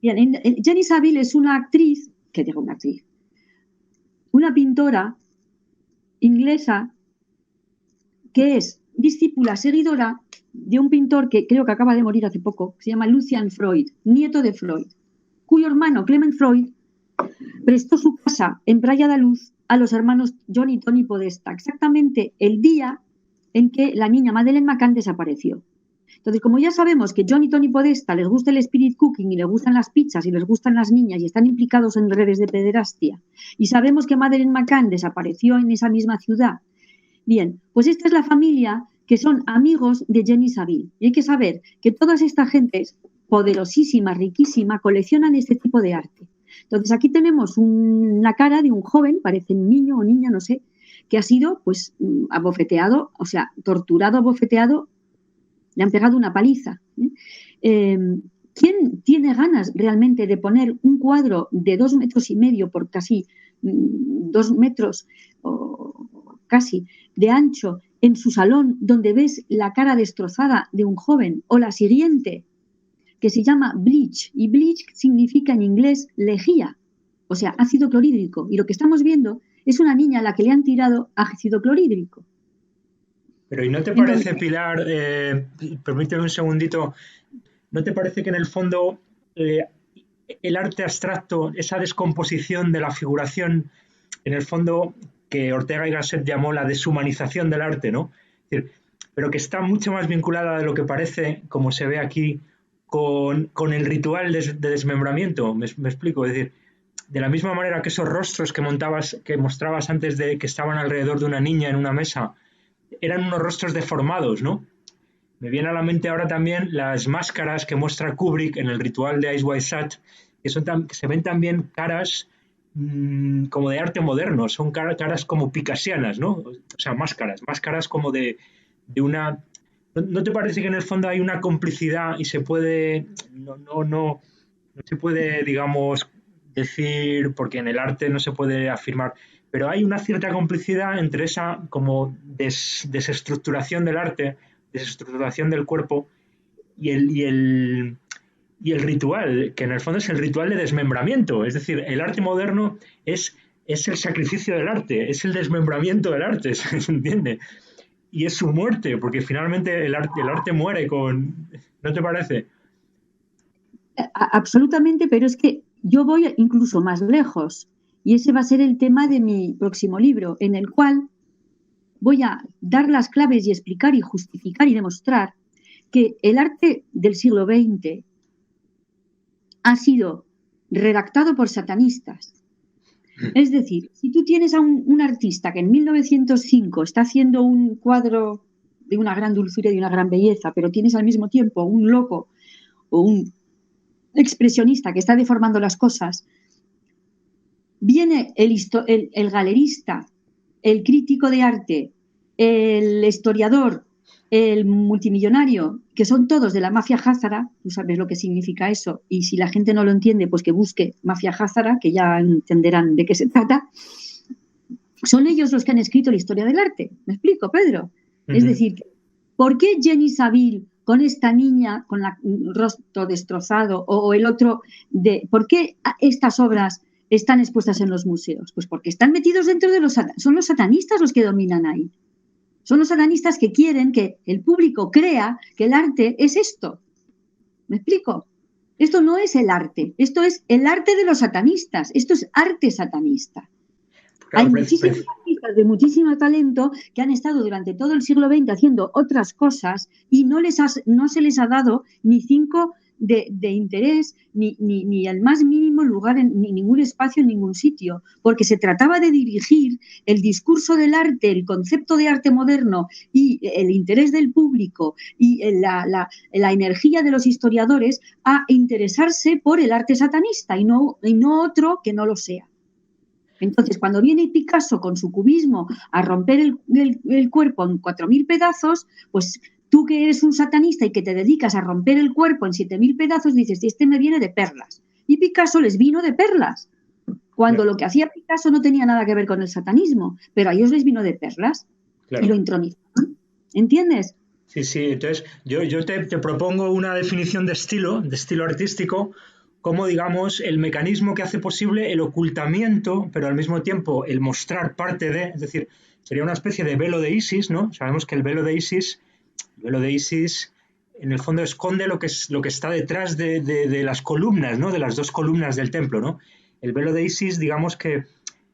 Bien, Jenny Saville es una actriz, que digo una actriz, una pintora inglesa que es discípula, seguidora de un pintor que creo que acaba de morir hace poco, que se llama Lucian Freud, nieto de Freud, cuyo hermano Clement Freud prestó su casa en Praia da Luz a los hermanos John y Tony Podesta, exactamente el día en que la niña Madeleine McCann desapareció. Entonces, como ya sabemos que John y Tony Podesta les gusta el spirit cooking y les gustan las pizzas y les gustan las niñas y están implicados en redes de pederastia, y sabemos que Madeleine McCann desapareció en esa misma ciudad, bien, pues esta es la familia que son amigos de Jenny Saville. Y hay que saber que todas estas gentes poderosísimas, riquísimas, coleccionan este tipo de arte. Entonces aquí tenemos una cara de un joven, parece un niño o niña, no sé, que ha sido pues abofeteado, o sea, torturado, abofeteado, le han pegado una paliza. ¿Quién tiene ganas realmente de poner un cuadro de 2,5 metros por casi 2 metros o casi de ancho en su salón donde ves la cara destrozada de un joven? O la siguiente, que se llama bleach, y bleach significa en inglés lejía, o sea, ácido clorhídrico, y lo que estamos viendo es una niña a la que le han tirado ácido clorhídrico. Pero ¿y no te parece, Pilar, permíteme un segundito, ¿no te parece que en el fondo el arte abstracto, esa descomposición de la figuración, en el fondo que Ortega y Gasset llamó la deshumanización del arte, ¿no? Es decir, pero que está mucho más vinculada de lo que parece, como se ve aquí, con el ritual de desmembramiento? ¿Me explico? Es decir, de la misma manera que esos rostros que mostrabas antes de que estaban alrededor de una niña en una mesa, eran unos rostros deformados, ¿no? Me viene a la mente ahora también las máscaras que muestra Kubrick en el ritual de Eyes Wide Shut, que se ven también caras como de arte moderno, son caras como picasianas, ¿no? O sea, máscaras como de una... ¿No te parece que en el fondo hay una complicidad y se puede... No se puede, digamos, decir, porque en el arte no se puede afirmar, pero hay una cierta complicidad entre esa como desestructuración del arte, desestructuración del cuerpo y el ritual, que en el fondo es el ritual de desmembramiento. Es decir, el arte moderno es el sacrificio del arte, es el desmembramiento del arte, ¿se entiende? Y es su muerte, porque finalmente el arte muere con... ¿No te parece? Absolutamente, pero es que yo voy incluso más lejos. Y ese va a ser el tema de mi próximo libro, en el cual voy a dar las claves y explicar y justificar y demostrar que el arte del siglo XX ha sido redactado por satanistas. Es decir, si tú tienes a un artista que en 1905 está haciendo un cuadro de una gran dulzura y de una gran belleza, pero tienes al mismo tiempo un loco o un expresionista que está deformando las cosas, viene el galerista, el crítico de arte, el historiador, el multimillonario, que son todos de la mafia házara. Tú sabes lo que significa eso, y si la gente no lo entiende, pues que busque mafia házara, que ya entenderán de qué se trata. Son ellos los que han escrito la historia del arte. ¿Me explico, Pedro? Es decir, ¿por qué Jenny Saville con esta niña con el rostro destrozado o el otro ¿por qué estas obras están expuestas en los museos? Pues porque están metidos dentro de son los satanistas los que dominan ahí. Son los satanistas que quieren que el público crea que el arte es esto. ¿Me explico? Esto no es el arte, esto es el arte de los satanistas, esto es arte satanista. Hay muchísimos artistas de muchísimo talento que han estado durante todo el siglo XX haciendo otras cosas y no se les ha dado ni 5 de interés, ni el más mínimo lugar, ni ningún espacio en ningún sitio, porque se trataba de dirigir el discurso del arte, el concepto de arte moderno y el interés del público y la energía de los historiadores a interesarse por el arte satanista y no otro que no lo sea. Entonces, cuando viene Picasso con su cubismo a romper el cuerpo en 4.000 pedazos, pues tú que eres un satanista y que te dedicas a romper el cuerpo en 7.000 pedazos, dices, este me viene de perlas. Y Picasso les vino de perlas, cuando lo que hacía Picasso no tenía nada que ver con el satanismo, pero a ellos les vino de perlas y lo intronizaron. ¿Entiendes? Sí, entonces yo te propongo una definición de estilo artístico como, digamos, el mecanismo que hace posible el ocultamiento, pero al mismo tiempo el mostrar parte de, es decir, sería una especie de velo de Isis, ¿no? Sabemos que el velo de Isis en el fondo esconde lo que está detrás de las columnas, ¿no? De las dos columnas del templo, ¿no? El velo de Isis, digamos que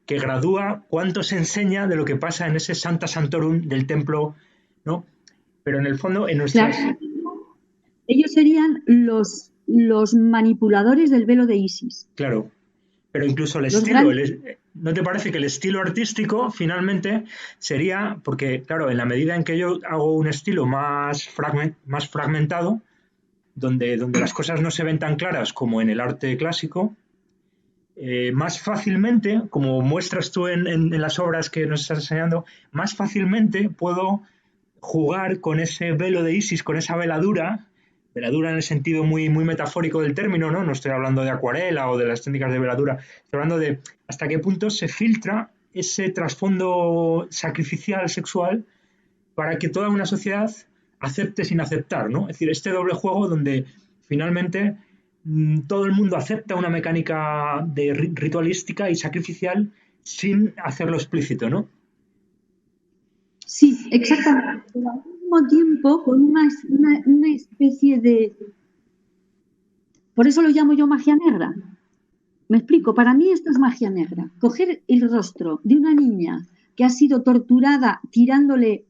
gradúa cuánto se enseña de lo que pasa en ese Sancta Sanctorum del templo, ¿no? Pero en el fondo, en nuestras... Claro, ellos serían los manipuladores del velo de Isis. Claro, pero incluso el Los estilo, grandes. ¿no te parece que el estilo artístico finalmente sería, porque claro, en la medida en que yo hago un estilo más fragmentado, donde las cosas no se ven tan claras como en el arte clásico, más fácilmente, como muestras tú en las obras que nos estás enseñando, más fácilmente puedo jugar con ese velo de Isis, con esa veladura en el sentido muy metafórico del término, ¿no? No estoy hablando de acuarela o de las técnicas de veladura, estoy hablando de hasta qué punto se filtra ese trasfondo sacrificial sexual para que toda una sociedad acepte sin aceptar, ¿no? Es decir, este doble juego donde finalmente todo el mundo acepta una mecánica ritualística y sacrificial sin hacerlo explícito, ¿no? Sí, exactamente. Pero al mismo tiempo con una especie de... Por eso lo llamo yo magia negra. Me explico, para mí esto es magia negra. Coger el rostro de una niña que ha sido torturada tirándole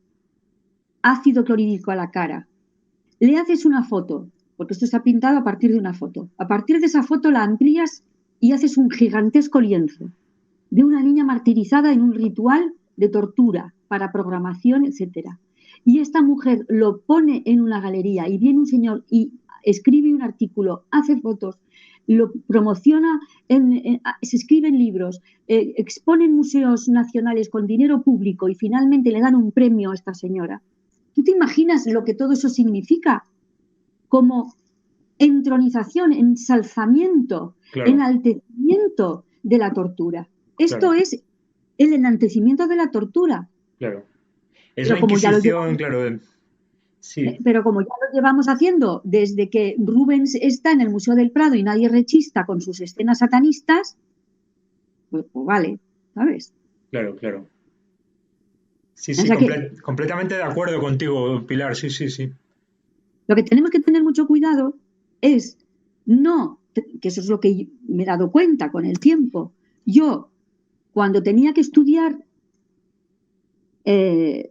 ácido clorhídrico a la cara. Le haces una foto, porque esto está pintado a partir de una foto. A partir de esa foto la amplías y haces un gigantesco lienzo de una niña martirizada en un ritual de tortura para programación, etcétera. Y esta mujer lo pone en una galería y viene un señor y escribe un artículo, hace fotos, lo promociona, se escriben libros, expone en museos nacionales con dinero público y finalmente le dan un premio a esta señora. ¿Tú te imaginas lo que todo eso significa? Como entronización, ensalzamiento, Claro, enaltecimiento de la tortura. Esto claro, es el enaltecimiento de la tortura. claro. Es la Pero como ya lo Inquisición, llevamos, claro, sí, pero como ya lo llevamos haciendo desde que Rubens está en el Museo del Prado y nadie rechista con sus escenas satanistas, pues vale, ¿sabes? claro, claro. Sí, O sí, sea que completamente de acuerdo contigo, Pilar, sí, sí, sí. lo que tenemos que tener mucho cuidado es no, que eso es lo que me he dado cuenta con el tiempo. Yo, cuando tenía que estudiar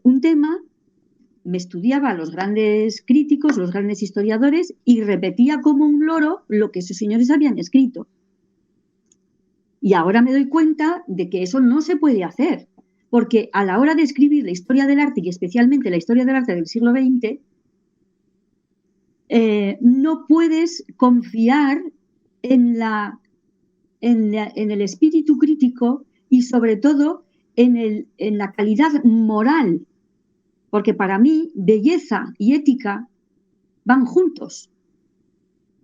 un tema, me estudiaba a los grandes críticos, los grandes historiadores y repetía como un loro lo que esos señores habían escrito. Y ahora me doy cuenta de que eso no se puede hacer, porque a la hora de escribir la historia del arte y especialmente la historia del arte del siglo XX, no puedes confiar en, en el espíritu crítico y sobre todo en la calidad moral, porque para mí belleza y ética van juntos.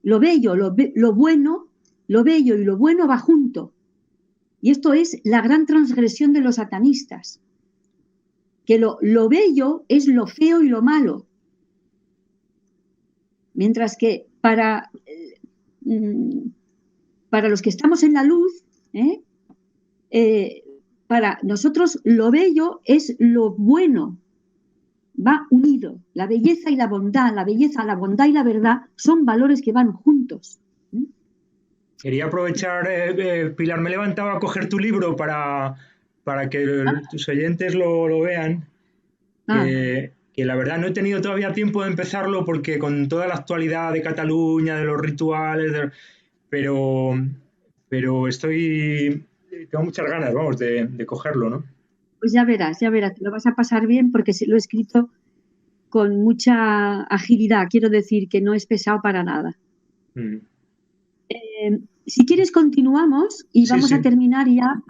Lo bello, lo bueno, lo bello y lo bueno va junto. Y esto es la gran transgresión de los satanistas, que lo bello es lo feo y lo malo, mientras que para los que estamos en la luz, para nosotros lo bello es lo bueno, va unido. La belleza y la bondad, la belleza, la bondad y la verdad son valores que van juntos. Quería aprovechar, Pilar, me levantaba a coger tu libro para que tus oyentes lo vean, Ah, que la verdad no he tenido todavía tiempo de empezarlo porque con toda la actualidad de Cataluña, de los rituales, pero, pero tengo muchas ganas, vamos, de cogerlo, ¿no? pues ya verás, te lo vas a pasar bien porque lo he escrito con mucha agilidad. Quiero decir que no es pesado para nada. Mm. Si quieres, continuamos y Sí, vamos a sí, terminar ya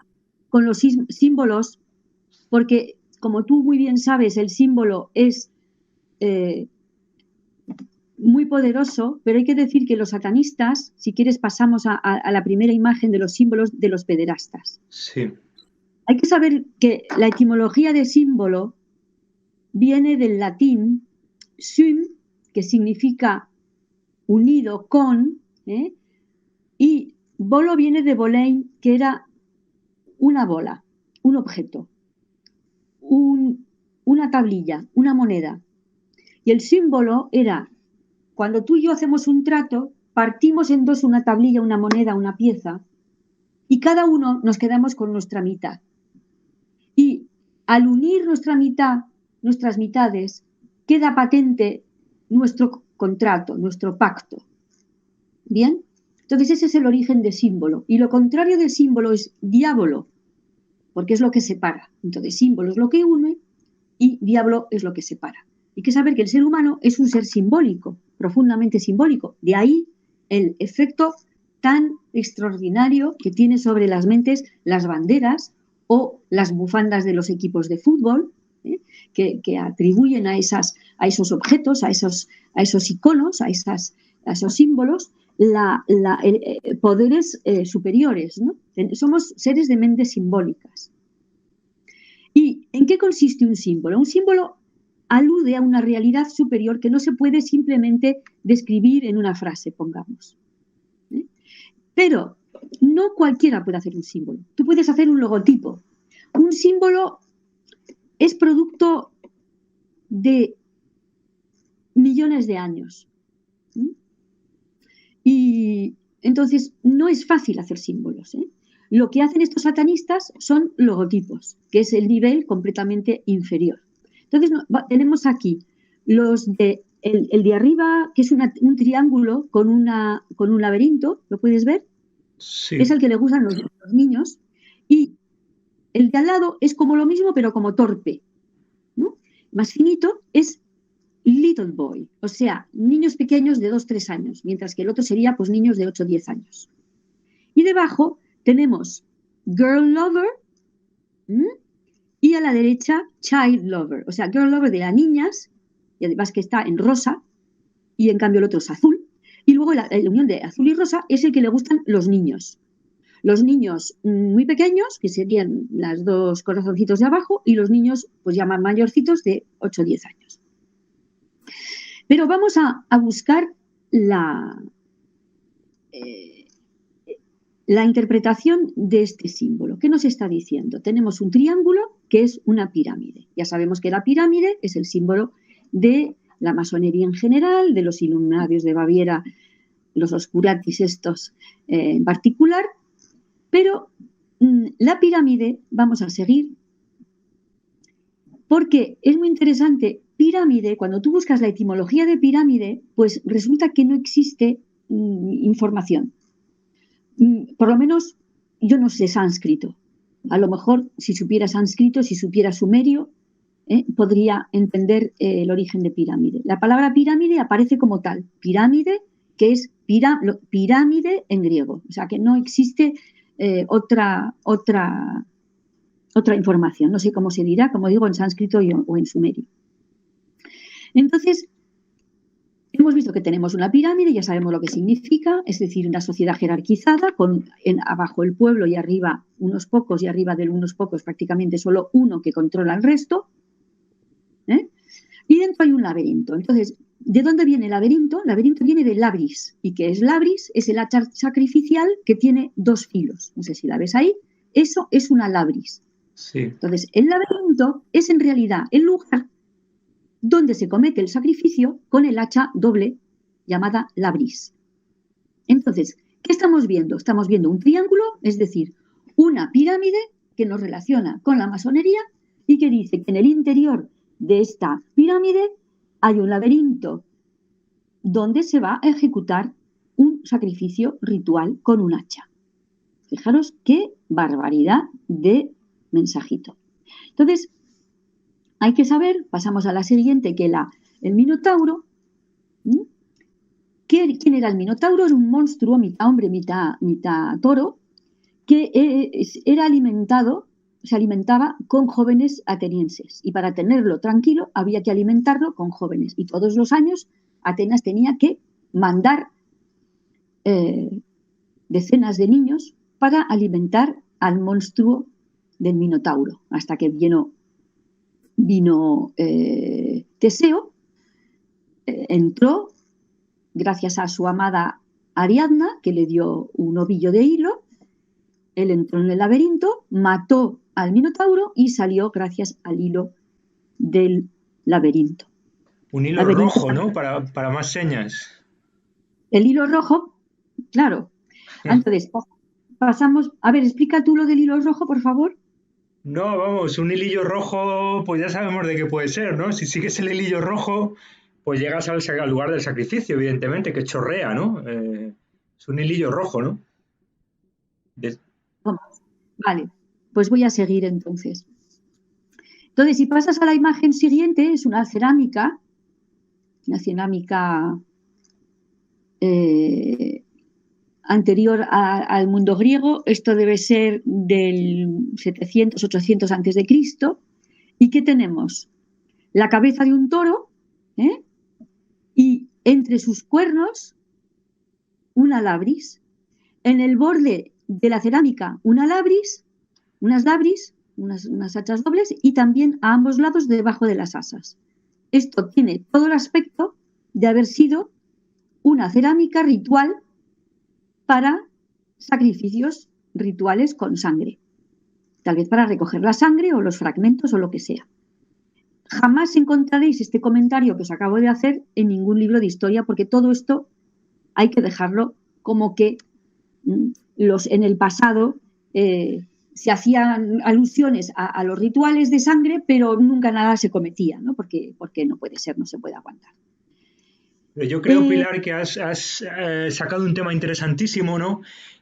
con los símbolos, porque como tú muy bien sabes, el símbolo es eh, muy poderoso, pero hay que decir que los satanistas, si quieres, pasamos a la primera imagen de los símbolos de los pederastas. sí, Hay que saber que la etimología de símbolo viene del latín sum, que significa unido con, ¿eh? Y bolo viene de bolein, que era una bola, un objeto, una tablilla, una moneda. Y el símbolo era, cuando tú y yo hacemos un trato, partimos en dos una tablilla, una moneda, una pieza, y cada uno nos quedamos con nuestra mitad. Y al unir nuestras mitades, queda patente nuestro contrato, nuestro pacto. ¿Bien? Entonces ese es el origen de símbolo. Y lo contrario de símbolo es diablo, porque es lo que separa. Entonces símbolo es lo que une y diablo es lo que separa. Hay que saber que el ser humano es un ser simbólico, profundamente simbólico. De ahí el efecto tan extraordinario que tiene sobre las mentes las banderas o las bufandas de los equipos de fútbol, que atribuyen a esos objetos, a esos iconos, a esos símbolos, poderes superiores, ¿no? Somos seres de mentes simbólicas. ¿Y en qué consiste un símbolo? Un símbolo alude a una realidad superior que no se puede simplemente describir en una frase, pongamos. Pero no cualquiera puede hacer un símbolo. Tú puedes hacer un logotipo. Un símbolo es producto de millones de años. Y entonces no es fácil hacer símbolos. Lo que hacen estos satanistas son logotipos, que es el nivel completamente inferior. Entonces tenemos aquí el de arriba, que es un triángulo con un laberinto, ¿lo puedes ver? Sí. Es el que le gustan los niños. Y el de al lado es como lo mismo, pero como torpe, ¿no? Más finito es little boy, o sea, niños pequeños de 2-3 años, mientras que el otro sería pues niños de 8-10 años. Y debajo tenemos girl lover, y a la derecha child lover, o sea, girl lover de las niñas, y además que está en rosa, y en cambio el otro es azul, y luego la unión de azul y rosa es el que le gustan los niños. Los niños muy pequeños, que serían las dos corazoncitos de abajo, y los niños pues ya más mayorcitos de 8-10 años. Pero vamos a buscar la interpretación de este símbolo. ¿Qué nos está diciendo? Tenemos un triángulo que es una pirámide. Ya sabemos que la pirámide es el símbolo de la masonería en general, de los Illuminarios de Baviera, los oscuratis estos en particular, pero la pirámide, vamos a seguir, porque es muy interesante. Pirámide, cuando tú buscas la etimología de pirámide, pues resulta que no existe información. Por lo menos yo no sé sánscrito. A lo mejor si supiera sánscrito, si supiera sumerio, podría entender el origen de pirámide. La palabra pirámide aparece como tal. Pirámide, que es pirámide en griego. O sea que no existe otra información. No sé cómo se dirá, como digo, en sánscrito o en sumerio. Entonces, hemos visto que tenemos una pirámide, ya sabemos lo que significa, es decir, una sociedad jerarquizada, con abajo el pueblo y arriba unos pocos, y arriba de unos pocos prácticamente solo uno que controla el resto. Y dentro hay un laberinto. Entonces, ¿de dónde viene el laberinto? El laberinto viene de labris. ¿Y qué es labris? Es el hacha sacrificial que tiene dos filos. No sé si la ves ahí. Eso es una labris. Sí. Entonces, el laberinto es en realidad el lugar donde se comete el sacrificio con el hacha doble llamada labris. Entonces, ¿qué estamos viendo? Estamos viendo un triángulo, es decir, una pirámide que nos relaciona con la masonería y que dice que en el interior de esta pirámide hay un laberinto donde se va a ejecutar un sacrificio ritual con un hacha. Fijaros qué barbaridad de mensajito. Entonces, hay que saber, pasamos a la siguiente, que el Minotauro. ¿Quién era el Minotauro? Era un monstruo, mitad hombre, mitad toro, que se alimentaba con jóvenes atenienses. Y para tenerlo tranquilo había que alimentarlo con jóvenes. Y todos los años Atenas tenía que mandar decenas de niños para alimentar al monstruo del Minotauro, hasta que vino Teseo, entró, gracias a su amada Ariadna, que le dio un ovillo de hilo, él entró en el laberinto, mató al Minotauro y salió gracias al hilo del laberinto. Un hilo rojo, ¿no? Para más señas. El hilo rojo, claro. Entonces, pasamos. A ver, explica tú lo del hilo rojo, por favor. No, vamos, un hilillo rojo, pues ya sabemos de qué puede ser, ¿no? Si sigues el hilillo rojo, pues llegas al lugar del sacrificio, evidentemente, que chorrea, ¿no? Es un hilillo rojo, ¿no? De- Vale, pues voy a seguir entonces. Entonces, si pasas a la imagen siguiente, es una cerámica anterior al mundo griego. Esto debe ser del 700, 800 antes de Cristo. ¿Y qué tenemos? La cabeza de un toro, ¿eh? Y entre sus cuernos una labris. En el borde de la cerámica una labris, unas labris, unas hachas dobles, y también a ambos lados debajo de las asas. Esto tiene todo el aspecto de haber sido una cerámica ritual para sacrificios rituales con sangre, tal vez para recoger la sangre o los fragmentos o lo que sea. Jamás encontraréis este comentario que os acabo de hacer en ningún libro de historia, porque todo esto hay que dejarlo como que en el pasado se hacían alusiones a los rituales de sangre, pero nunca nada se cometía, ¿no? Porque no puede ser, no se puede aguantar. Yo creo, Pilar, que has sacado un tema interesantísimo, ¿no?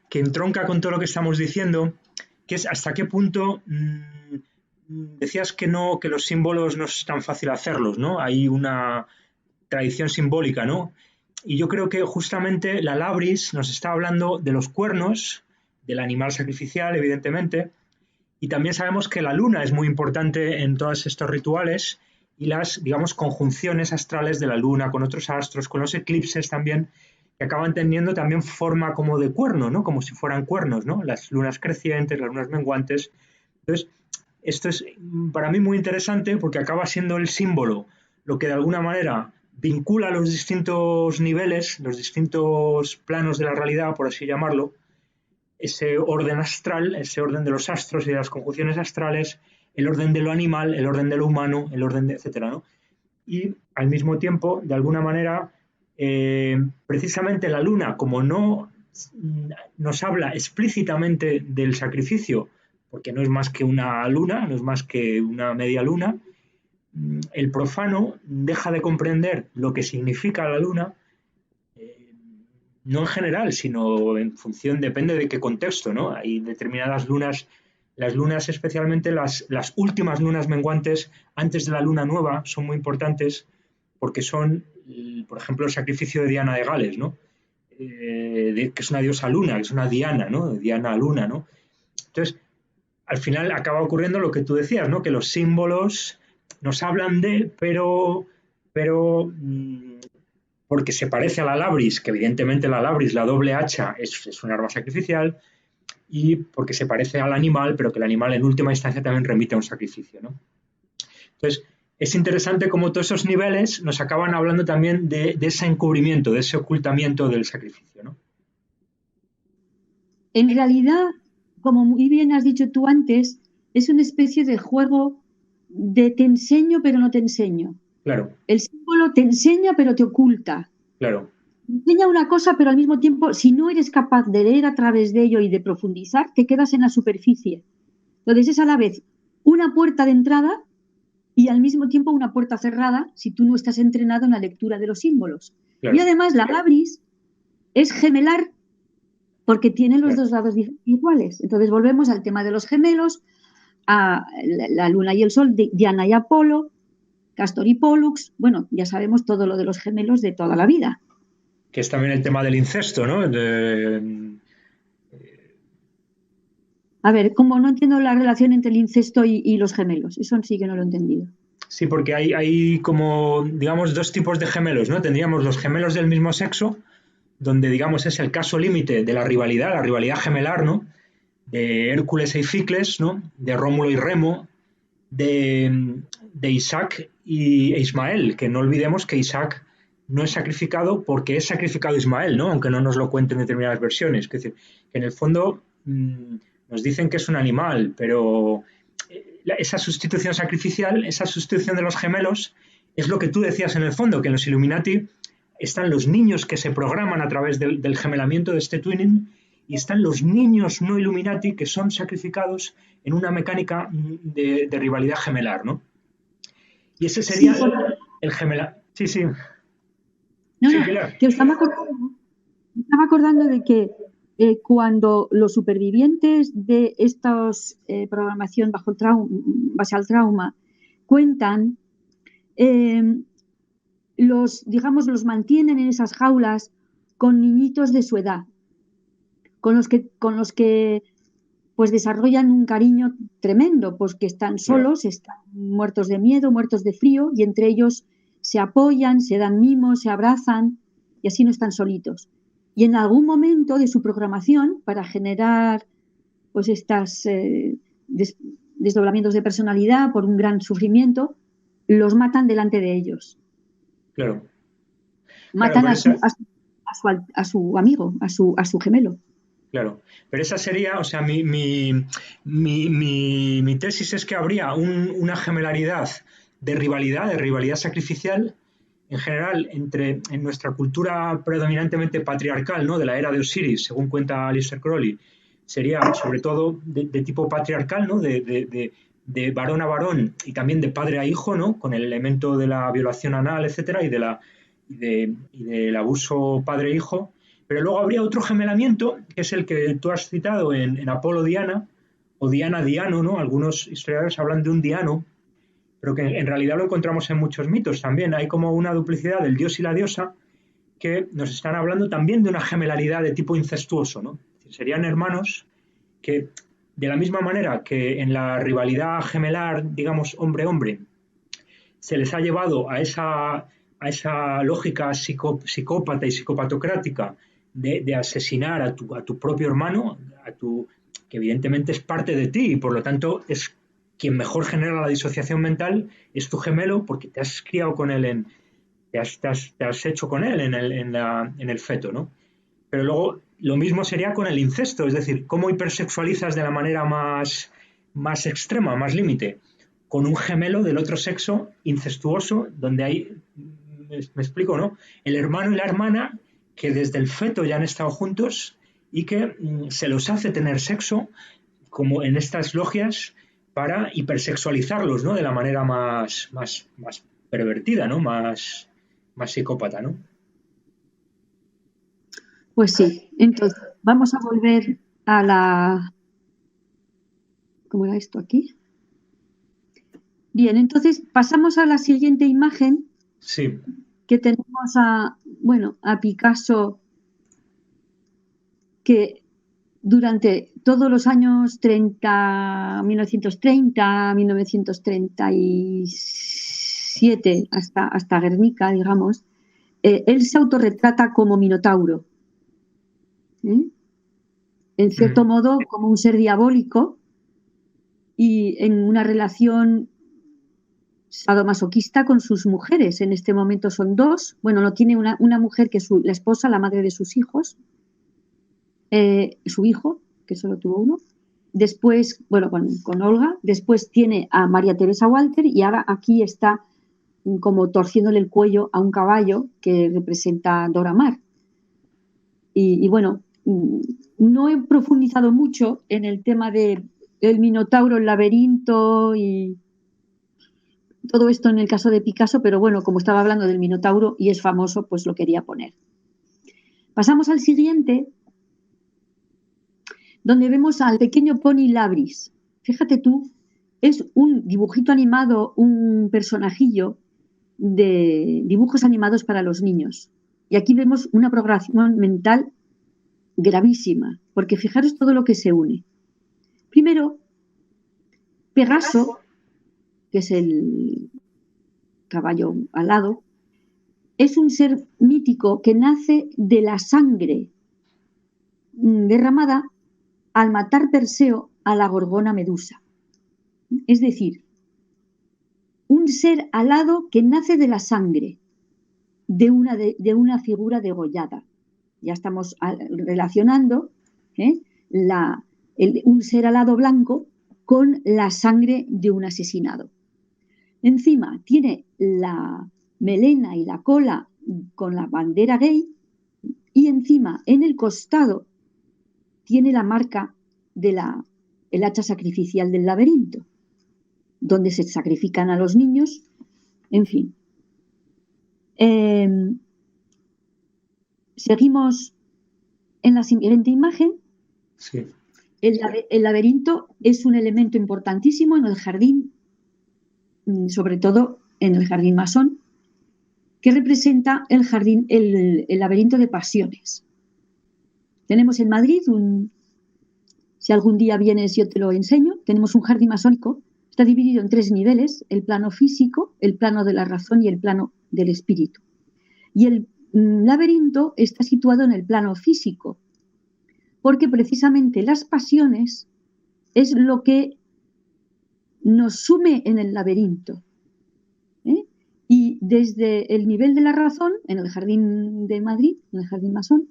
Que entronca con todo lo que estamos diciendo, que es hasta qué punto decías que no, que los símbolos no es tan fácil hacerlos, ¿no? Hay una tradición simbólica, ¿no? Y yo creo que justamente la labris nos está hablando de los cuernos, del animal sacrificial, evidentemente, y también sabemos que la luna es muy importante en todos estos rituales y las, digamos, conjunciones astrales de la luna con otros astros, con los eclipses también, que acaban teniendo también forma como de cuerno, ¿no? Como si fueran cuernos, ¿no? Las lunas crecientes, las lunas menguantes. Entonces, esto es para mí muy interesante porque acaba siendo el símbolo, lo que de alguna manera vincula los distintos niveles, los distintos planos de la realidad, por así llamarlo, ese orden astral, ese orden de los astros y de las conjunciones astrales, el orden de lo animal, el orden de lo humano, el orden de etcétera, ¿no? Y al mismo tiempo, de alguna manera, precisamente la luna, como no nos habla explícitamente del sacrificio, porque no es más que una luna, no es más que una media luna, el profano deja de comprender lo que significa la luna, no en general, sino en función, depende de qué contexto, ¿no? Hay determinadas lunas, las lunas, especialmente las últimas lunas menguantes antes de la luna nueva, son muy importantes porque son, por ejemplo, el sacrificio de Diana de Gales, ¿no? Que es una diosa luna, que es una Diana, ¿no? Diana luna, ¿no? Entonces, al final acaba ocurriendo lo que tú decías, ¿no? Que los símbolos nos hablan de, pero porque se parece a la labris, que evidentemente la labris, la doble hacha, es un arma sacrificial, y porque se parece al animal, pero que el animal en última instancia también remite a un sacrificio, ¿no? Entonces, es interesante cómo todos esos niveles nos acaban hablando también de ese encubrimiento, de ese ocultamiento del sacrificio, ¿no? En realidad, como muy bien has dicho tú antes, es una especie de juego de te enseño pero no te enseño. Claro. El símbolo te enseña pero te oculta. Claro. Te enseña una cosa, pero al mismo tiempo, si no eres capaz de leer a través de ello y de profundizar, te quedas en la superficie. Entonces es a la vez una puerta de entrada y al mismo tiempo una puerta cerrada si tú no estás entrenado en la lectura de los símbolos. Claro. Y además la labris es gemelar porque tiene los dos lados iguales. Entonces volvemos al tema de los gemelos, a la luna y el sol, Diana y Apolo, Castor y Pólux. Bueno, ya sabemos todo lo de los gemelos de toda la vida. Que es también el tema del incesto, ¿no? A ver, como no entiendo la relación entre el incesto y los gemelos. Eso sí que no lo he entendido. Sí, porque hay como, digamos, dos tipos de gemelos, ¿no? Tendríamos los gemelos del mismo sexo, donde, digamos, es el caso límite de la rivalidad gemelar, ¿no? De Hércules e Ificles, ¿no? De Rómulo y Remo, de Isaac e Ismael, que no olvidemos que Isaac no es sacrificado porque es sacrificado Ismael, ¿no? Aunque no nos lo cuenten en determinadas versiones. Es decir, que en el fondo nos dicen que es un animal, pero esa sustitución sacrificial, esa sustitución de los gemelos, es lo que tú decías en el fondo, que en los Illuminati están los niños que se programan a través del gemelamiento de este twinning y están los niños no Illuminati que son sacrificados en una mecánica de rivalidad gemelar, ¿no? Y ese sería Sí, el gemelar. Sí, sí. no, Sí, no, Pilar. que estaba acordando de que cuando los supervivientes de esta programación base al trauma cuentan, los mantienen en esas jaulas con niñitos de su edad, con los que pues desarrollan un cariño tremendo, pues que están solos, están muertos de miedo, muertos de frío, y entre ellos se apoyan, se dan mimos, se abrazan, y así no están solitos. Y en algún momento de su programación, para generar pues estas desdoblamientos de personalidad por un gran sufrimiento, los matan delante de ellos. Claro. Matan a su amigo, a su gemelo. Claro, pero esa sería, o sea, mi tesis es que habría una gemelaridad de rivalidad sacrificial, en general, en nuestra cultura predominantemente patriarcal, ¿no? De la era de Osiris, según cuenta Aleister Crowley, sería sobre todo de tipo patriarcal, ¿no? De varón a varón y también de padre a hijo, ¿no? Con el elemento de la violación anal, etcétera, y del abuso padre-hijo. Pero luego habría otro gemelamiento, que es el que tú has citado en Apolo-Diana, o Diana-Diano, ¿no? Algunos historiadores hablan de un Diano, pero que en realidad lo encontramos en muchos mitos también. Hay como una duplicidad del dios y la diosa que nos están hablando también de una gemelaridad de tipo incestuoso, ¿no? Serían hermanos que, de la misma manera que en la rivalidad gemelar, digamos, hombre-hombre, se les ha llevado a esa lógica psicópata y psicopatocrática de asesinar a tu propio hermano, que evidentemente es parte de ti y por lo tanto es quien mejor genera la disociación mental, es tu gemelo porque te has criado con él, te has hecho con él en el feto, ¿no? Pero luego lo mismo sería con el incesto, es decir, cómo hipersexualizas de la manera más extrema, más límite, con un gemelo del otro sexo incestuoso, donde hay, me explico, ¿no? El hermano y la hermana que desde el feto ya han estado juntos y que se los hace tener sexo, como en estas logias, para hipersexualizarlos, ¿no? De la manera más pervertida, ¿no? Más psicópata, ¿no? Pues sí, entonces vamos a volver a la... ¿Cómo era esto aquí? Bien, entonces pasamos a la siguiente imagen. Sí. Que tenemos a Picasso, que durante todos los años 1930, 1937, hasta Guernica, digamos, él se autorretrata como Minotauro. En cierto modo, como un ser diabólico y en una relación sadomasoquista con sus mujeres. En este momento son dos. Bueno, no tiene una mujer que es la esposa, la madre de sus hijos, su hijo, que solo tuvo uno. Después, bueno, con Olga. Después tiene a María Teresa Walter y ahora aquí está como torciéndole el cuello a un caballo que representa a Dora Maar. Y bueno, no he profundizado mucho en el tema del Minotauro, el laberinto y todo esto en el caso de Picasso, pero bueno, como estaba hablando del Minotauro y es famoso, pues lo quería poner. Pasamos al siguiente, donde vemos al pequeño Pony Labris. Fíjate tú, es un dibujito animado, un personajillo de dibujos animados para los niños. Y aquí vemos una programación mental gravísima, porque fijaros todo lo que se une. Primero, Pegaso, que es el caballo alado, es un ser mítico que nace de la sangre derramada al matar Perseo a la gorgona Medusa. Es decir, un ser alado que nace de la sangre. de una figura degollada. Ya estamos relacionando un ser alado blanco con la sangre de un asesinado. Encima tiene la melena y la cola con la bandera gay, y encima en el costado tiene la marca del hacha sacrificial del laberinto, donde se sacrifican a los niños, en fin. Seguimos en la siguiente imagen. Sí. El laberinto es un elemento importantísimo en el jardín, sobre todo en el jardín masón, que representa el laberinto de pasiones. Tenemos en Madrid, si algún día vienes yo te lo enseño, tenemos un jardín masónico, está dividido en 3 niveles: el plano físico, el plano de la razón y el plano del espíritu. Y el laberinto está situado en el plano físico, porque precisamente las pasiones es lo que nos sume en el laberinto. Y desde el nivel de la razón, en el jardín de Madrid, en el jardín masón,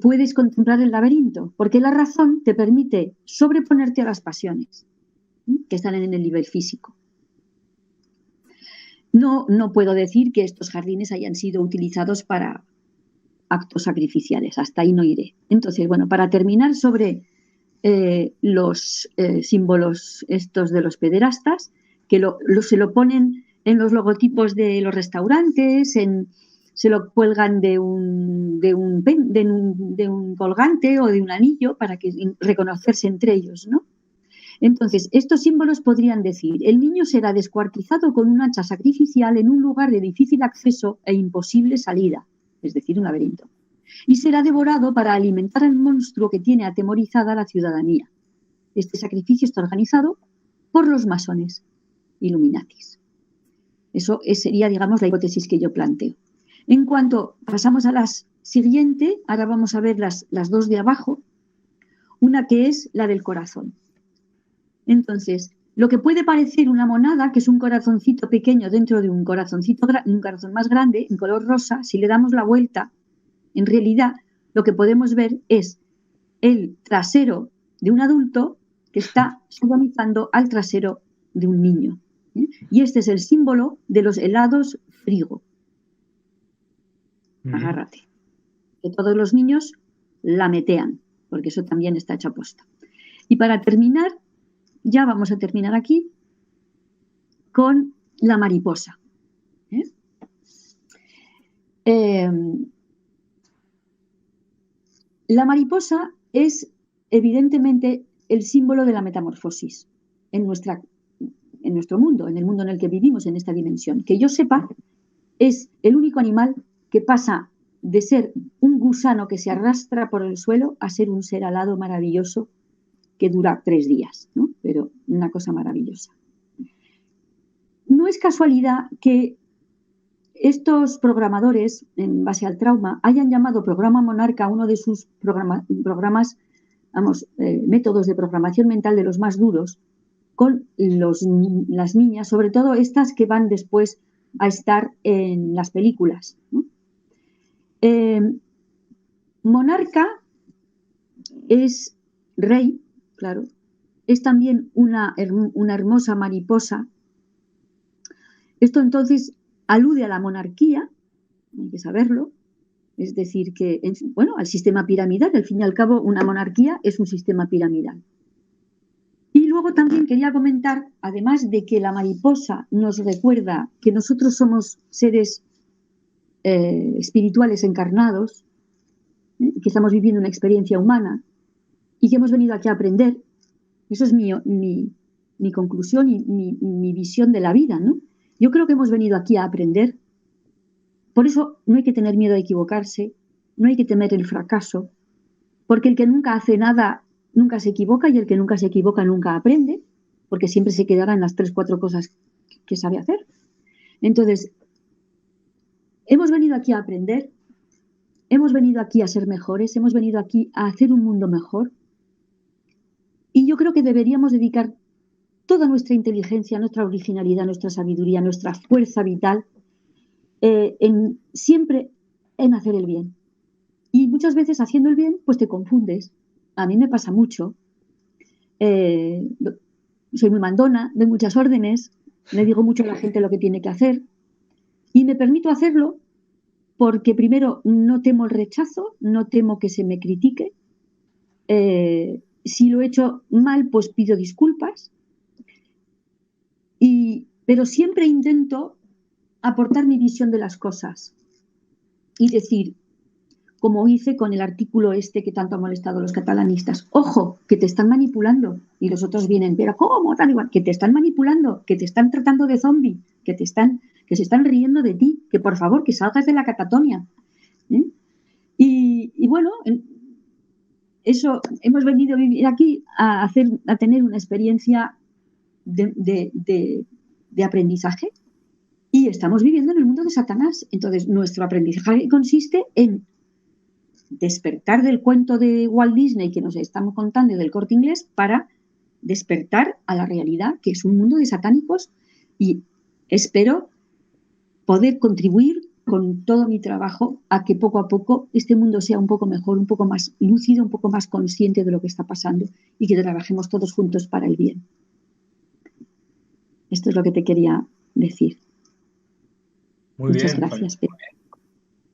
puedes contemplar el laberinto, porque la razón te permite sobreponerte a las pasiones que están en el nivel físico. No puedo decir que estos jardines hayan sido utilizados para actos sacrificiales, hasta ahí no iré. Entonces, bueno, para terminar sobre los símbolos estos de los pederastas, que se lo ponen en los logotipos de los restaurantes, se lo cuelgan de un colgante o de un anillo para reconocerse entre ellos, ¿no? Entonces, estos símbolos podrían decir: el niño será descuartizado con un hacha sacrificial en un lugar de difícil acceso e imposible salida, es decir, un laberinto, y será devorado para alimentar al monstruo que tiene atemorizada a la ciudadanía. Este sacrificio está organizado por los masones Illuminatis. Eso sería, digamos, la hipótesis que yo planteo. En cuanto pasamos a la siguiente, ahora vamos a ver las 2 de abajo, una que es la del corazón. Entonces, lo que puede parecer una monada, que es un corazoncito pequeño dentro de un corazón más grande, en color rosa, si le damos la vuelta, en realidad lo que podemos ver es el trasero de un adulto que está sodomizando al trasero de un niño. Y este es el símbolo de los helados Frigo. Agárrate. Que todos los niños la metean, porque eso también está hecho a posta. Y para terminar, ya vamos a terminar aquí con la mariposa. La mariposa es evidentemente el símbolo de la metamorfosis en nuestro mundo, en el mundo en el que vivimos, en esta dimensión. Que yo sepa, es el único animal que pasa de ser un gusano que se arrastra por el suelo a ser un ser alado maravilloso que dura 3 días, ¿no? Pero una cosa maravillosa. No es casualidad que estos programadores, en base al trauma, hayan llamado programa Monarca a uno de sus programas, métodos de programación mental de los más duros, con las niñas, sobre todo estas que van después a estar en las películas, ¿no? Monarca es rey, claro, es también una hermosa mariposa. Esto entonces alude a la monarquía, hay que saberlo, es decir, que, al sistema piramidal, al fin y al cabo, una monarquía es un sistema piramidal. Y luego también quería comentar, además de que la mariposa nos recuerda que nosotros somos seres espirituales encarnados, que estamos viviendo una experiencia humana y que hemos venido aquí a aprender. Eso es mi conclusión y mi visión de la vida, ¿no? Yo creo que hemos venido aquí a aprender. Por eso no hay que tener miedo a equivocarse, no hay que temer el fracaso, porque el que nunca hace nada nunca se equivoca, y el que nunca se equivoca nunca aprende, porque siempre se quedará en las 3 o 4 cosas que sabe hacer. Entonces, hemos venido aquí a aprender, hemos venido aquí a ser mejores, hemos venido aquí a hacer un mundo mejor, y yo creo que deberíamos dedicar toda nuestra inteligencia, nuestra originalidad, nuestra sabiduría, nuestra fuerza vital siempre en hacer el bien. Y muchas veces haciendo el bien, pues te confundes. A mí me pasa mucho. Soy muy mandona, doy muchas órdenes, le digo mucho a la gente lo que tiene que hacer y me permito hacerlo porque primero no temo el rechazo, no temo que se me critique. Si lo he hecho mal, pues pido disculpas. Pero siempre intento aportar mi visión de las cosas y decir, como hice con el artículo este que tanto ha molestado a los catalanistas, ojo, que te están manipulando. Y los otros vienen, pero ¿cómo? Tal igual, que te están manipulando, que te están tratando de zombie, que se están riendo de ti, que por favor, que salgas de la catatonia. Y bueno, eso, hemos venido a vivir aquí a tener una experiencia de aprendizaje y estamos viviendo en el mundo de Satanás. Entonces, nuestro aprendizaje consiste en despertar del cuento de Walt Disney que nos estamos contando del Corte Inglés para despertar a la realidad, que es un mundo de satánicos, y espero poder contribuir con todo mi trabajo a que poco a poco este mundo sea un poco mejor, un poco más lúcido, un poco más consciente de lo que está pasando y que trabajemos todos juntos para el bien. Esto es lo que te quería decir. Muy Muchas bien. gracias, Pedro.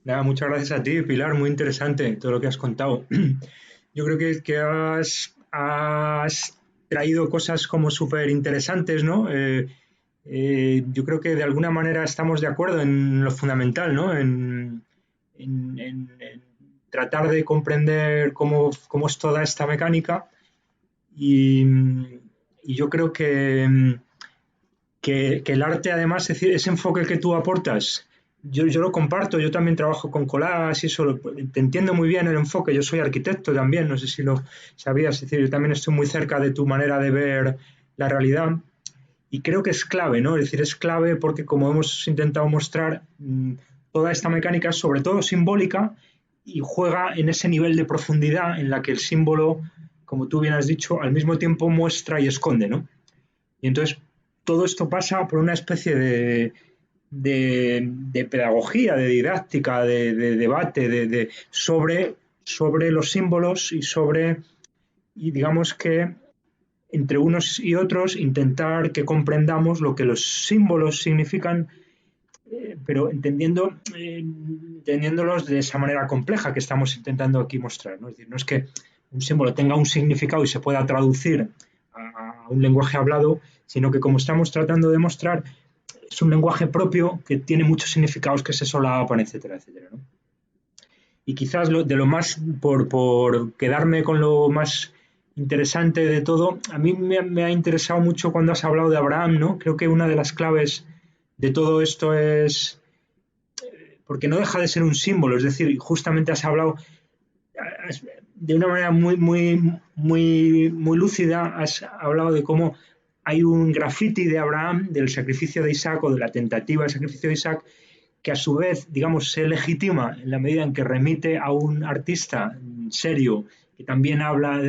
Nada, muchas gracias a ti, Pilar, muy interesante todo lo que has contado. Yo creo que has traído cosas como súper interesantes, ¿no? Yo creo que de alguna manera estamos de acuerdo en lo fundamental, ¿no? En tratar de comprender cómo es toda esta mecánica y yo creo que el arte, además, ese enfoque que tú aportas, yo lo comparto, yo también trabajo con collage y eso, te entiendo muy bien el enfoque, yo soy arquitecto también, no sé si lo sabías, es decir, yo también estoy muy cerca de tu manera de ver la realidad y creo que es clave, ¿no? Es decir, es clave porque como hemos intentado mostrar, toda esta mecánica es sobre todo simbólica y juega en ese nivel de profundidad en la que el símbolo, como tú bien has dicho, al mismo tiempo muestra y esconde, ¿no? Y entonces todo esto pasa por una especie de pedagogía, de didáctica, de debate, sobre los símbolos y digamos que entre unos y otros intentar que comprendamos lo que los símbolos significan, pero entendiéndolos de esa manera compleja que estamos intentando aquí mostrar, ¿no? Es decir, no es que un símbolo tenga un significado y se pueda traducir a un lenguaje hablado, sino que como estamos tratando de mostrar, es un lenguaje propio que tiene muchos significados que se solapan, etcétera, etcétera, ¿no? Y quizás de lo más, por quedarme con lo más interesante de todo, a mí me ha interesado mucho cuando has hablado de Abraham, ¿no? Creo que una de las claves de todo esto es, porque no deja de ser un símbolo, es decir, justamente has hablado de una manera muy lúcida, has hablado de cómo hay un graffiti de Abraham, del sacrificio de Isaac o de la tentativa del sacrificio de Isaac, que a su vez, digamos, se legitima en la medida en que remite a un artista serio que también habla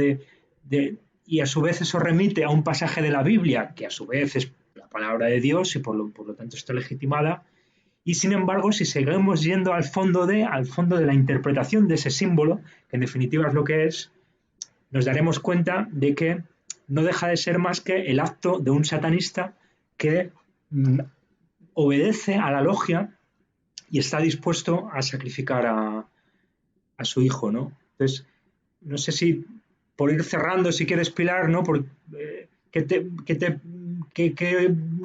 y a su vez eso remite a un pasaje de la Biblia, que a su vez es la palabra de Dios y por lo tanto está legitimada. Y sin embargo, si seguimos yendo al fondo de la interpretación de ese símbolo, que en definitiva es lo que es, nos daremos cuenta de que no deja de ser más que el acto de un satanista que obedece a la logia y está dispuesto a sacrificar a su hijo, ¿no? Entonces, no sé si por ir cerrando, si quieres, Pilar, ¿no? ¿Qué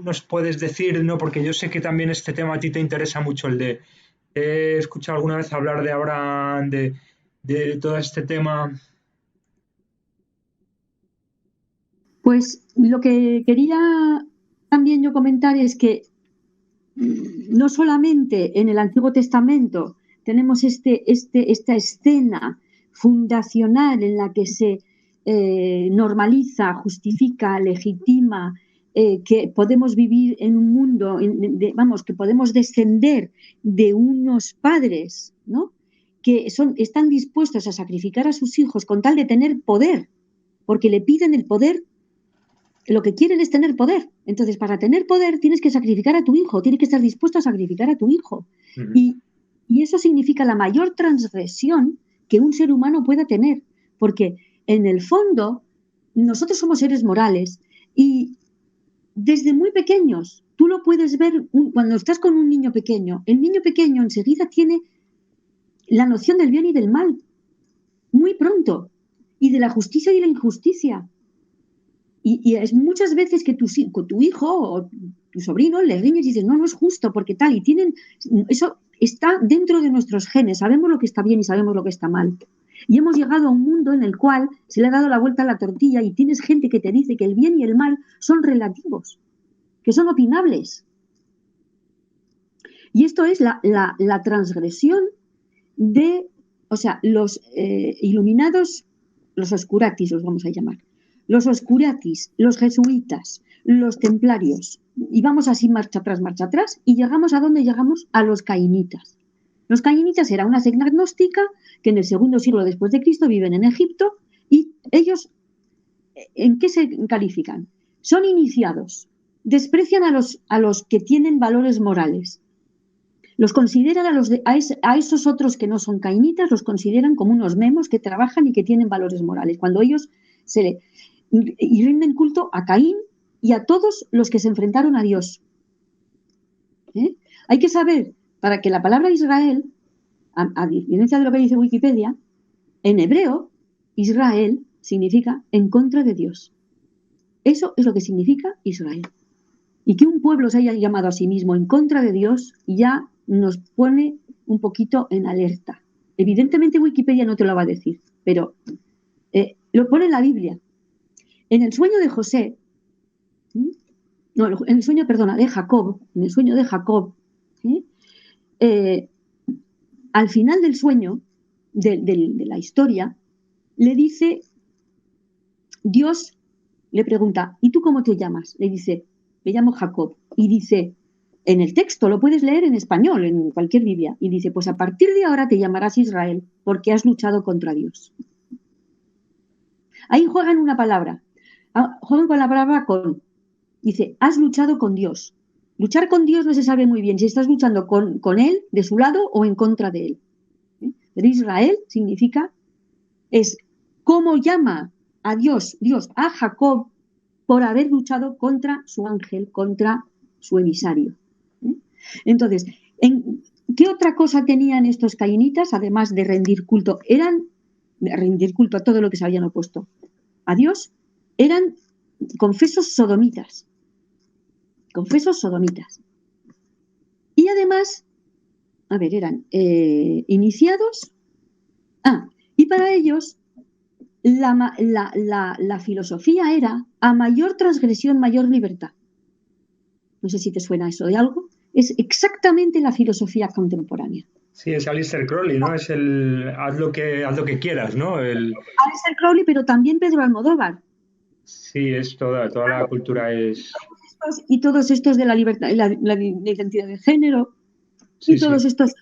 nos puedes decir, ¿no? Porque yo sé que también este tema a ti te interesa mucho, he escuchado alguna vez hablar de Abraham, de todo este tema. Pues lo que quería también yo comentar es que no solamente en el Antiguo Testamento tenemos esta escena fundacional en la que se normaliza, justifica, legitima, que podemos vivir en un mundo, que podemos descender de unos padres, ¿no? Que están dispuestos a sacrificar a sus hijos con tal de tener poder, porque le piden el poder lo que quieren es tener poder. Entonces, para tener poder tienes que sacrificar a tu hijo, tienes que estar dispuesto a sacrificar a tu hijo. Ujú. Y eso significa la mayor transgresión que un ser humano pueda tener, porque en el fondo nosotros somos seres morales y desde muy pequeños, tú lo puedes ver cuando estás con un niño pequeño, el niño pequeño enseguida tiene la noción del bien y del mal, muy pronto, y de la justicia y la injusticia. Y es muchas veces que tu hijo o tu sobrino le riñes y dices, no, no es justo, porque tal, y tienen, eso está dentro de nuestros genes, sabemos lo que está bien y sabemos lo que está mal. Y hemos llegado a un mundo en el cual se le ha dado la vuelta a la tortilla y tienes gente que te dice que el bien y el mal son relativos, que son opinables. Y esto es la transgresión de, o sea, los iluminados, los oscuratis los vamos a llamar, los oscuratis, los jesuitas, los templarios, y vamos así marcha atrás, y llegamos a dónde llegamos, a los cainitas. Los cainitas era una secta gnóstica que en el segundo siglo después de Cristo viven en Egipto, y ellos, ¿en qué se califican? Son iniciados, desprecian a los que tienen valores morales. Los consideran a esos otros que no son cainitas, los consideran como unos memos que trabajan y que tienen valores morales. Cuando ellos y rinden culto a Caín y a todos los que se enfrentaron a Dios. Hay que saber, para que la palabra Israel, a diferencia de lo que dice Wikipedia, en hebreo, Israel significa en contra de Dios. Eso es lo que significa Israel. Y que un pueblo se haya llamado a sí mismo en contra de Dios ya nos pone un poquito en alerta. Evidentemente Wikipedia no te lo va a decir, pero lo pone en la Biblia. En el sueño de José, no, en el sueño, perdona, de Jacob, en el sueño de Jacob, al final del sueño, de la historia, le dice, Dios le pregunta, ¿y tú cómo te llamas? Le dice, me llamo Jacob. Y dice, en el texto, lo puedes leer en español, en cualquier Biblia, y dice, pues a partir de ahora te llamarás Israel, porque has luchado contra Dios. Ahí juegan una palabra, juegan con la palabra con. Dice, has luchado con Dios. Luchar con Dios no se sabe muy bien si estás luchando con Él, de su lado, o en contra de Él. Pero Israel significa, es cómo llama a Dios a Jacob por haber luchado contra su ángel, contra su emisario. Entonces, ¿qué otra cosa tenían estos cainitas, además de rendir culto? Rendir culto a todo lo que se habían opuesto a Dios, eran confesos sodomitas. Confesos sodomitas. Y además, a ver, eran iniciados. Y para ellos, la filosofía era a mayor transgresión, mayor libertad. No sé si te suena eso de algo. Es exactamente la filosofía contemporánea. Sí, es Aleister Crowley, ¿no? Es haz lo que quieras, ¿no? Aleister Crowley, pero también Pedro Almodóvar. Sí, es toda la cultura es... Y todos estos de la libertad, la identidad de género, sí, y todos estos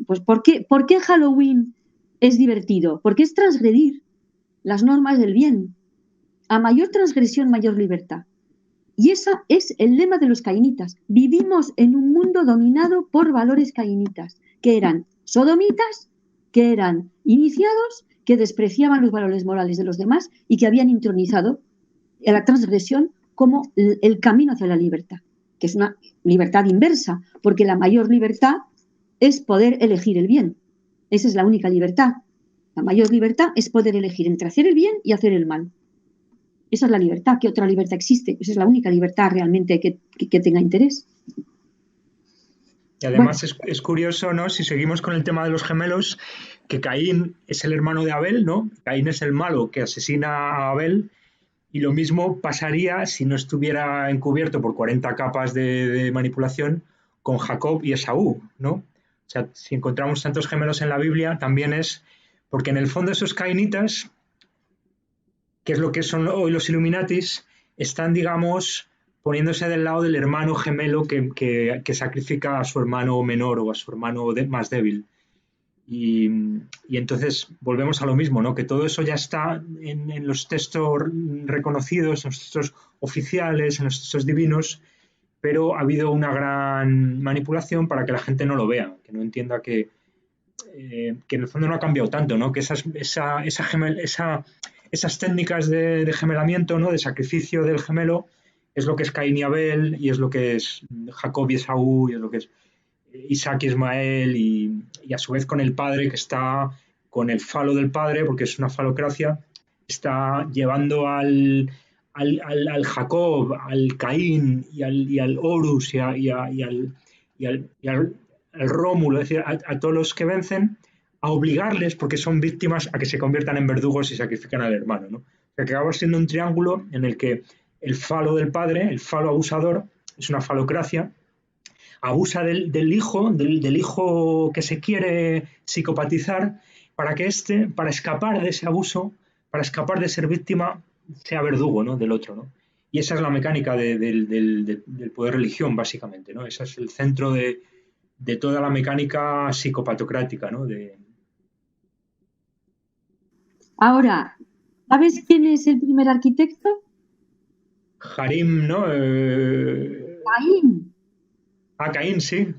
pues ¿por qué Halloween es divertido? Porque es transgredir las normas del bien. A mayor transgresión, mayor libertad. Y ese es el lema de los cainitas. Vivimos en un mundo dominado por valores cainitas, que eran sodomitas, que eran iniciados, que despreciaban los valores morales de los demás y que habían intronizado a la transgresión como el camino hacia la libertad, que es una libertad inversa, porque la mayor libertad es poder elegir el bien. Esa es la única libertad. La mayor libertad es poder elegir entre hacer el bien y hacer el mal. Esa es la libertad. ¿Qué otra libertad existe? Esa es la única libertad realmente que tenga interés. Y además es curioso, ¿no? Si seguimos con el tema de los gemelos, que Caín es el hermano de Abel, ¿no? Caín es el malo que asesina a Abel, y lo mismo pasaría si no estuviera encubierto por 40 capas de manipulación con Jacob y Esaú, ¿no? O sea, si encontramos tantos gemelos en la Biblia, también es porque en el fondo esos cainitas, que es lo que son hoy los Illuminatis, están, digamos, poniéndose del lado del hermano gemelo que sacrifica a su hermano menor o a su hermano más débil. Y, y entonces volvemos a lo mismo, ¿no? Que todo eso ya está en los textos reconocidos, en los textos oficiales, en los textos divinos, pero ha habido una gran manipulación para que la gente no lo vea, que no entienda que en el fondo no ha cambiado tanto, ¿no? Que esas técnicas de gemelamiento, ¿no? De sacrificio del gemelo, es lo que es Caín y Abel, y es lo que es Jacob y Esaú, y es lo que es Isaac y Ismael, y a su vez con el padre que está con el falo del padre, porque es una falocracia, está llevando al Jacob, al Caín y al Horus y al Rómulo, es decir, a todos los que vencen, a obligarles, porque son víctimas, a que se conviertan en verdugos y sacrifican al hermano, ¿no? O sea, que acaba siendo un triángulo en el que el falo del padre, el falo abusador, es una falocracia, abusa del hijo que se quiere psicopatizar, para que para escapar de ese abuso, para escapar de ser víctima, sea verdugo, ¿no? Del otro, ¿no? Y esa es la mecánica del poder religión, básicamente, ¿no? Ese es el centro de toda la mecánica psicopatocrática, ¿no? Ahora, ¿sabes quién es el primer arquitecto? Harim, ¿no? Caín. Caín, sí.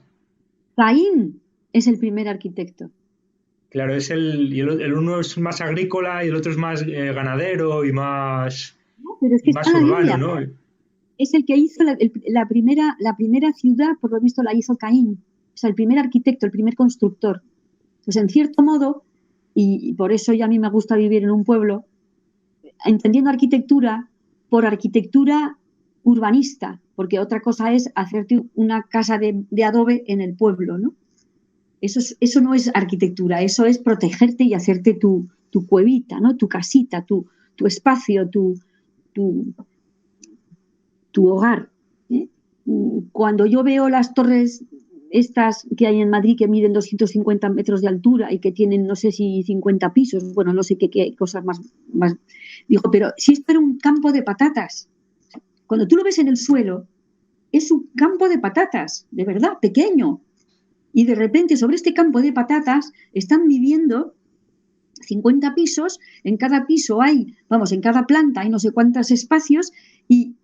Caín es el primer arquitecto. Claro, el uno es más agrícola y el otro es más ganadero y más, No, pero es y que está más en la urbano, Biblia. ¿no? Es el que hizo la primera ciudad, por lo visto la hizo Caín. O sea, el primer arquitecto, el primer constructor. Pues en cierto modo, y por eso ya a mí me gusta vivir en un pueblo, entendiendo arquitectura por arquitectura urbanista, porque otra cosa es hacerte una casa de adobe en el pueblo, ¿no? Eso no es arquitectura, eso es protegerte y hacerte tu cuevita, ¿no? Tu casita, tu espacio, tu, tu hogar. ¿Eh? Cuando yo veo las torres estas que hay en Madrid que miden 250 metros de altura y que tienen no sé si 50 pisos, bueno, no sé qué cosas más. Digo, pero si esto era un campo de patatas, cuando tú lo ves en el suelo, es un campo de patatas, de verdad, pequeño. Y de repente sobre este campo de patatas están viviendo 50 pisos, en cada piso hay, vamos, en cada planta hay no sé cuántos espacios y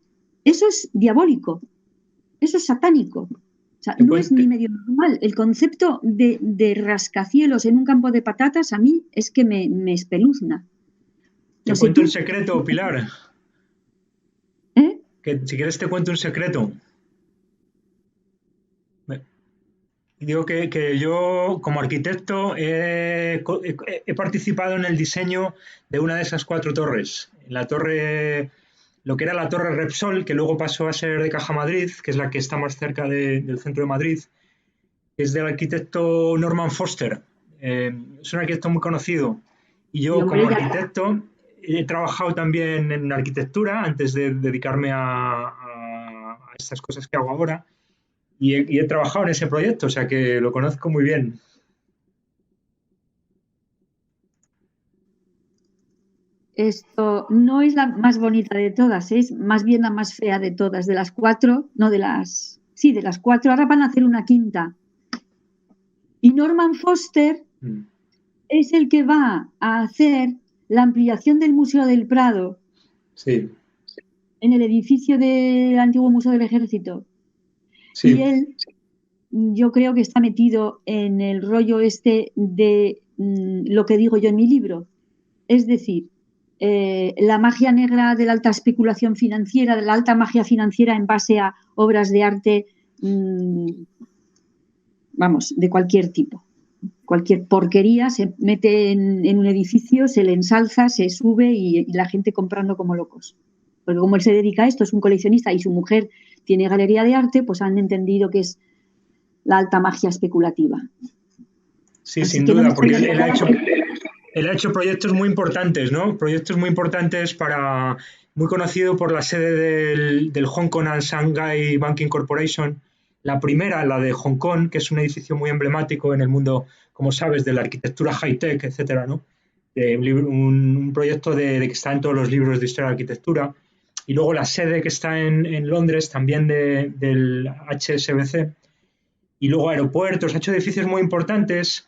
eso es diabólico, eso es satánico. O sea, Te, no cuen- es ni te- medio normal. El concepto de rascacielos en un campo de patatas a mí es que me espeluzna. te No sé cuento un tú, secreto, Pilar, ¿eh? que si quieres te cuento un secreto. Digo que yo, como arquitecto, he participado en el diseño de una de esas 4 torres. Lo que era la torre Repsol, que luego pasó a ser de Caja Madrid, que es la que está más cerca del centro de Madrid, es del arquitecto Norman Foster. Es un arquitecto muy conocido. Y Y yo, hombre, como ya, arquitecto, he trabajado también en arquitectura antes de dedicarme a estas cosas que hago ahora. Y he trabajado en ese proyecto, o sea que lo conozco muy bien. esto no es la más bonita de todas, es más bien la más fea de todas, de las cuatro, no de las, sí, de las cuatro, ahora van a hacer una quinta. Y Norman Foster Mm. es el que va a hacer la ampliación del Museo del Prado Sí, en el edificio del antiguo Museo del Ejército. Y sí. él, yo creo que está metido en el rollo este de lo que digo yo en mi libro. Es decir, la magia negra de la alta especulación financiera, de la alta magia financiera en base a obras de arte, vamos, de cualquier tipo. Cualquier porquería se mete en un edificio, se le ensalza, se sube y la gente comprando como locos. Porque como él se dedica a esto, es un coleccionista y su mujer tiene galería de arte, pues han entendido que es la alta magia especulativa. Sí, Así sin que no me duda, porque extrañaría nada que... él ha hecho proyectos muy importantes, ¿no? Proyectos muy importantes muy conocido por la sede del Hong Kong and Shanghai Banking Corporation. La primera, la de Hong Kong, que es un edificio muy emblemático en el mundo, como sabes, de la arquitectura high-tech, etcétera, ¿no? Un proyecto que está en todos los libros de historia de arquitectura. Y luego la sede que está en Londres, también del HSBC. Y luego aeropuertos, ha hecho edificios muy importantes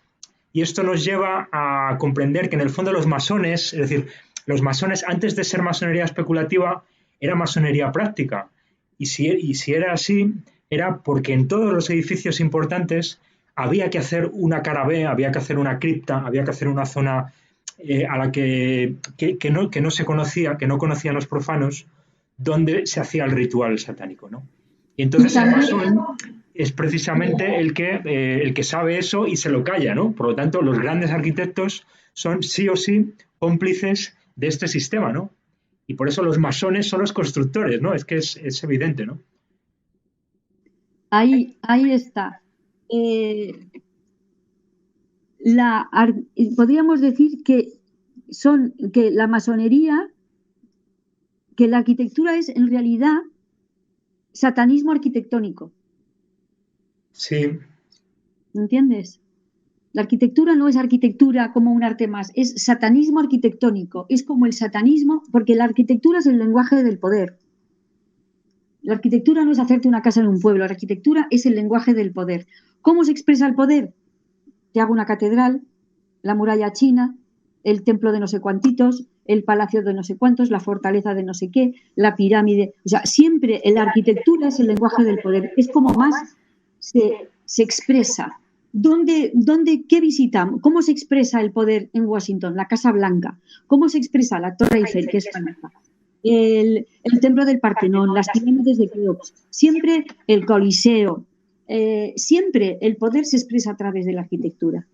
Y esto nos lleva a comprender que en el fondo los masones, es decir, los masones antes de ser masonería especulativa, era masonería práctica. Y si era así, era porque en todos los edificios importantes había que hacer una cara B, había que hacer una cripta, había que hacer una zona a la que no se conocía, que no conocían los profanos, donde se hacía el ritual satánico, ¿no? Y entonces el masón es precisamente el que sabe eso y se lo calla, ¿no? Por lo tanto, los grandes arquitectos son sí o sí cómplices de este sistema, ¿no? Y por eso los masones son los constructores, ¿no? Es que es evidente, ¿no? Ahí está. Podríamos decir que la masonería, que la arquitectura es en realidad satanismo arquitectónico. Sí. ¿Entiendes? La arquitectura no es arquitectura como un arte más, es satanismo arquitectónico, es como el satanismo, porque la arquitectura es el lenguaje del poder. La arquitectura no es hacerte una casa en un pueblo, la arquitectura es el lenguaje del poder. ¿Cómo se expresa el poder? Te hago una catedral, la muralla china, el templo de no sé cuantitos, el palacio de no sé cuántos, la fortaleza de no sé qué, la pirámide. O sea, siempre la arquitectura es el lenguaje del poder, es como más se expresa. ¿Qué visitamos? ¿Cómo se expresa el poder en Washington? La Casa Blanca. ¿Cómo se expresa la Torre Eiffel, que es famosa? El templo del Partenón, las pirámides de Keops, siempre el Coliseo, siempre el poder se expresa a través de la arquitectura.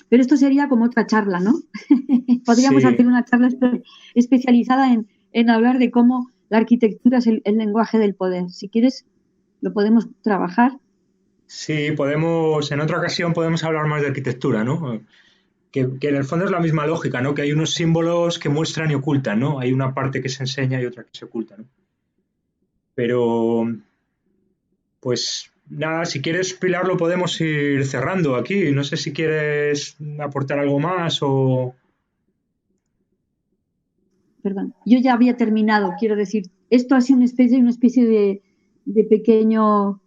Pero esto sería como otra charla, ¿no? Podríamos hacer una charla especializada en hablar de cómo la arquitectura es el lenguaje del poder. Si quieres, lo podemos trabajar. Sí, en otra ocasión podemos hablar más de arquitectura, ¿no? Que en el fondo es la misma lógica, ¿no? Que hay unos símbolos que muestran y ocultan, ¿no? Hay una parte que se enseña y otra que se oculta, ¿no? Pero, pues nada, si quieres, Pilar, lo podemos ir cerrando aquí. No sé si quieres aportar algo más o... Perdón, yo ya había terminado, quiero decir, esto ha sido una especie de pequeño,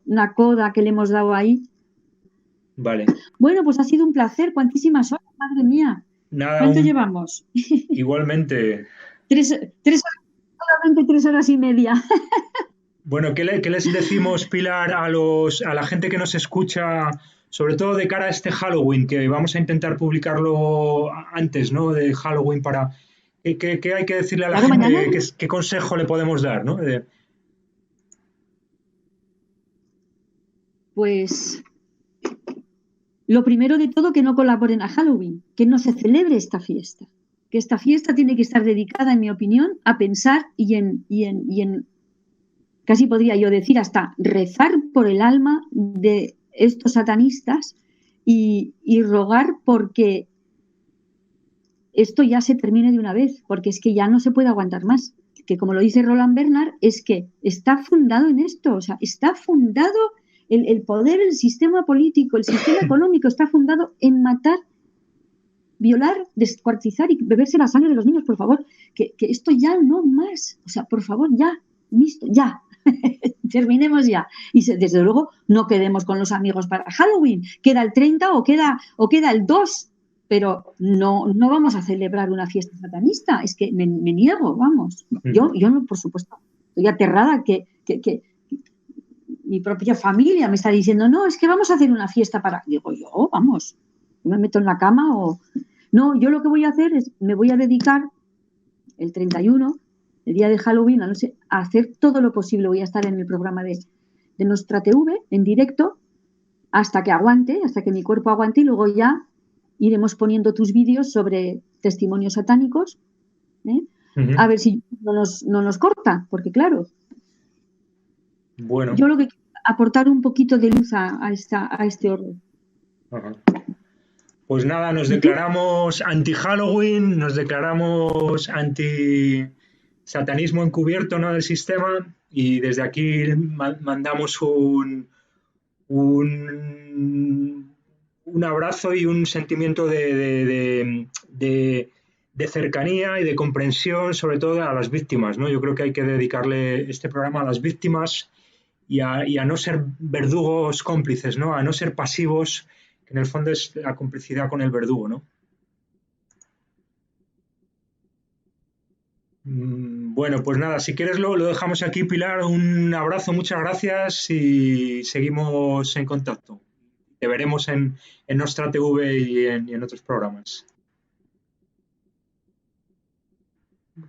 una coda que le hemos dado ahí. Vale. Bueno, pues ha sido un placer, cuantísimas horas, madre mía. Nada, ¿Cuánto llevamos? Igualmente. Solamente 3 horas y media. Bueno, ¿qué les decimos, Pilar, a la gente que nos escucha, sobre todo de cara a este Halloween, que vamos a intentar publicarlo antes, ¿no? De Halloween para... ¿Qué hay que decirle a la gente? Mañana. ¿Qué consejo le podemos dar, ¿no? Pues lo primero de todo, que no colaboren a Halloween, que no se celebre esta fiesta. Que esta fiesta tiene que estar dedicada, en mi opinión, a pensar y en casi podría yo decir hasta rezar por el alma de estos satanistas y rogar porque esto ya se termine de una vez, porque es que ya no se puede aguantar más. Que como lo dice Roland Bernard, es que está fundado en esto, o sea, está fundado el poder, el sistema político, el sistema económico, está fundado en matar, violar, descuartizar y beberse la sangre de los niños, por favor, que esto ya no más, o sea, por favor, ya, listo, ya. Terminemos ya. Y desde luego no quedemos con los amigos para Halloween. Queda el 30 o queda el 2, pero no vamos a celebrar una fiesta satanista. Es que me niego, vamos. Yo no, por supuesto, estoy aterrada que mi propia familia me está diciendo, no, es que vamos a hacer una fiesta para... Digo yo, vamos, yo me meto en la cama o... No, yo lo que voy a hacer es, me voy a dedicar el 31, el día de Halloween, a hacer todo lo posible. Voy a estar en el programa de Nostra TV en directo hasta que aguante, hasta que mi cuerpo aguante, y luego ya iremos poniendo tus vídeos sobre testimonios satánicos, a ver si no nos corta, porque claro, bueno, yo lo que quiero es aportar un poquito de luz a este horror. Ajá. Pues nada, nos declaramos anti-Halloween, nos declaramos anti-satanismo encubierto, ¿no?, del sistema, y desde aquí mandamos un abrazo y un sentimiento de cercanía y de comprensión, sobre todo a las víctimas, ¿no? Yo creo que hay que dedicarle este programa a las víctimas y a no ser verdugos cómplices, ¿no? A no ser pasivos que en el fondo es la complicidad con el verdugo, ¿no? Bueno, pues nada, si quieres lo dejamos aquí, Pilar. Un abrazo, muchas gracias y seguimos en contacto. Te veremos en Nostra TV y en otros programas.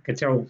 Que chao.